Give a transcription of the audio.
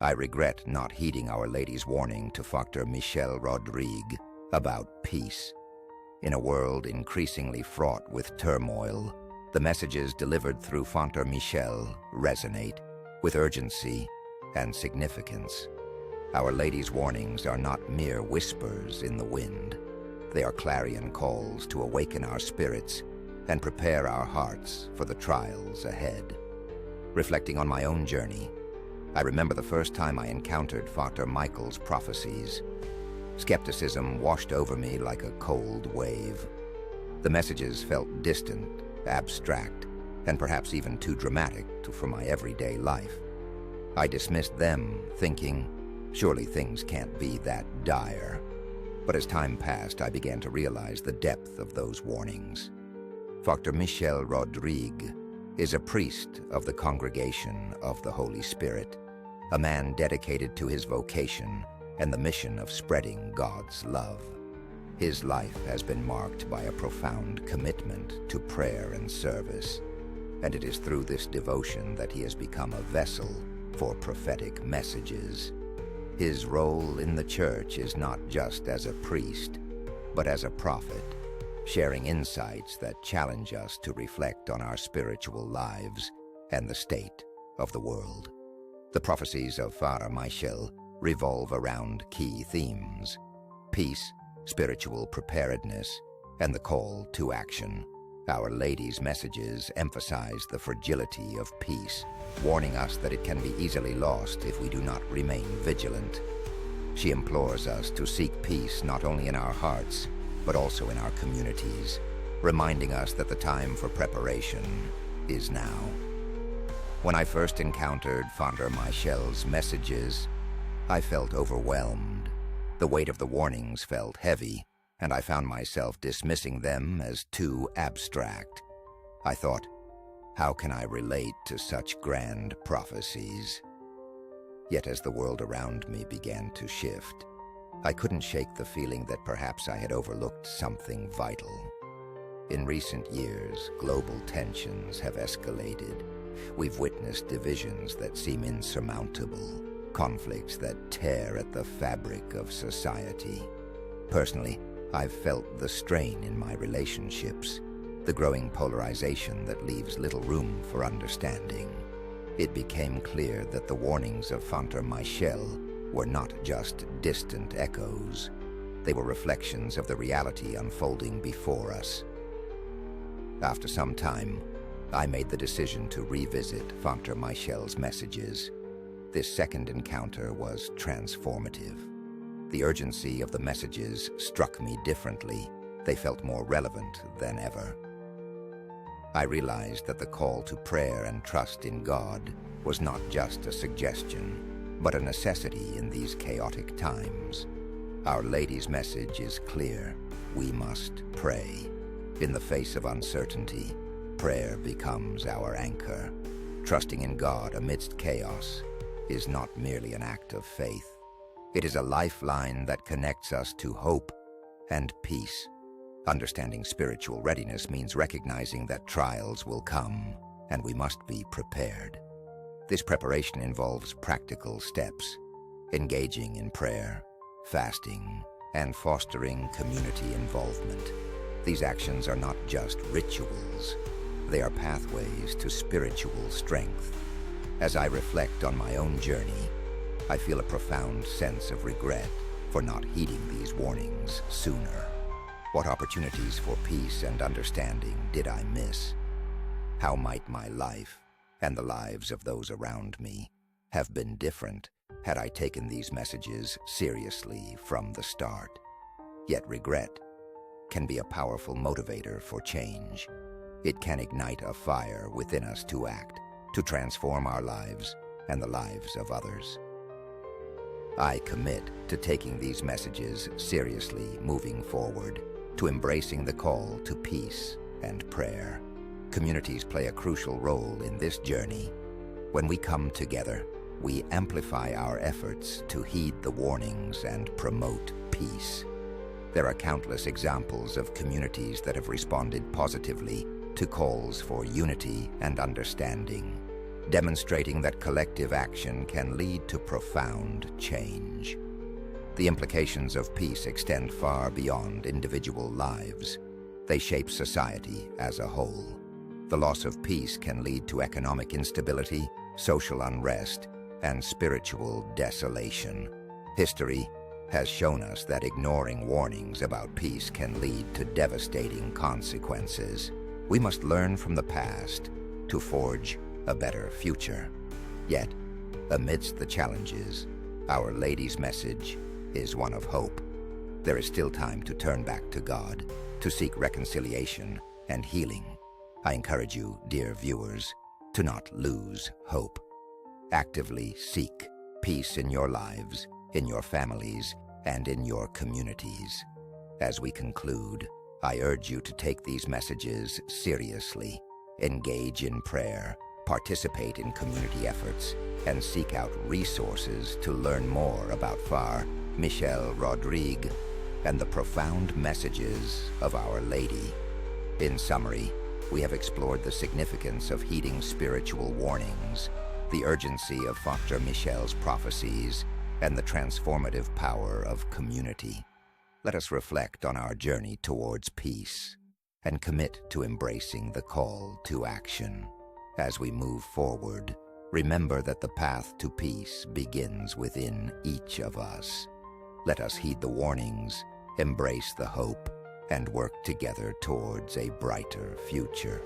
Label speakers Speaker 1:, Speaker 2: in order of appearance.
Speaker 1: I regret not heeding Our Lady's warning to Dr. Michel Rodrigue about peace. In a world increasingly fraught with turmoil, the messages delivered through Dr. Michel resonate with urgency and significance. Our Lady's warnings are not mere whispers in the wind. They are clarion calls to awaken our spirits and prepare our hearts for the trials ahead. Reflecting on my own journey, I remember the first time I encountered Dr. Michael's Prophecies. Skepticism washed over me like a cold wave. The messages felt distant, abstract, and perhaps even too dramatic for my everyday life. I dismissed them, thinking, surely things can't be that dire. But as time passed, I began to realize the depth of those warnings. Dr. Michel Rodrigue is a priest of the Congregation of the Holy Spirit, a man dedicated to his vocation and the mission of spreading God's love. His life has been marked by a profound commitment to prayer and service, and it is through this devotion that he has become a vessel for prophetic messages. His role in the church is not just as a priest, but as a prophet, sharing insights that challenge us to reflect on our spiritual lives and the state of the world. The prophecies of Father Michel revolve around key themes: peace, spiritual preparedness, and the call to action. Our Lady's messages emphasize the fragility of peace, warning us that it can be easily lost if we do not remain vigilant. She implores us to seek peace not only in our hearts, but also in our communities, reminding us that the time for preparation is now. When I first encountered Dr. Michel's messages, I felt overwhelmed. The weight of the warnings felt heavy, and I found myself dismissing them as too abstract. I thought, how can I relate to such grand prophecies? Yet as the world around me began to shift, I couldn't shake the feeling that perhaps I had overlooked something vital. In recent years, global tensions have escalated. We've witnessed divisions that seem insurmountable, conflicts that tear at the fabric of society. Personally, I've felt the strain in my relationships, the growing polarization that leaves little room for understanding. It became clear that the warnings of Dr. Michel were not just distant echoes. They were reflections of the reality unfolding before us. After some time, I made the decision to revisit Dr. Michel's messages. This second encounter was transformative. The urgency of the messages struck me differently. They felt more relevant than ever. I realized that the call to prayer and trust in God was not just a suggestion, but a necessity in these chaotic times. Our Lady's message is clear: we must pray. In the face of uncertainty, prayer becomes our anchor. Trusting in God amidst chaos is not merely an act of faith. It is a lifeline that connects us to hope and peace. Understanding spiritual readiness means recognizing that trials will come, and we must be prepared. This preparation involves practical steps: engaging in prayer, fasting, and fostering community involvement. These actions are not just rituals. They are pathways to spiritual strength. As I reflect on my own journey, I feel a profound sense of regret for not heeding these warnings sooner. What opportunities for peace and understanding did I miss? How might my life, and the lives of those around me, have been different had I taken these messages seriously from the start? Yet regret can be a powerful motivator for change. It can ignite a fire within us to act, to transform our lives and the lives of others. I commit to taking these messages seriously moving forward, to embracing the call to peace and prayer. Communities play a crucial role in this journey. When we come together, we amplify our efforts to heed the warnings and promote peace. There are countless examples of communities that have responded positively to calls for unity and understanding. demonstrating that collective action can lead to profound change. The implications of peace extend far beyond individual lives. They shape society as a whole. The loss of peace can lead to economic instability, social unrest, and spiritual desolation. History has shown us that ignoring warnings about peace can lead to devastating consequences. We must learn from the past to forge a better future. Yet, amidst the challenges, Our Lady's message is one of hope. There is still time to turn back to God, to seek reconciliation and healing. I encourage you, dear viewers, to not lose hope. Actively seek peace in your lives, in your families, and in your communities. As we conclude, I urge you to take these messages seriously. Engage in prayer, participate in community efforts, and seek out resources to learn more about Michel Rodrigue and the profound messages of Our Lady. In summary, we have explored the significance of heeding spiritual warnings, the urgency of Dr. Michel's prophecies, and the transformative power of community. Let us reflect on our journey towards peace and commit to embracing the call to action. As we move forward, remember that the path to peace begins within each of us. Let us heed the warnings, embrace the hope, and work together towards a brighter future.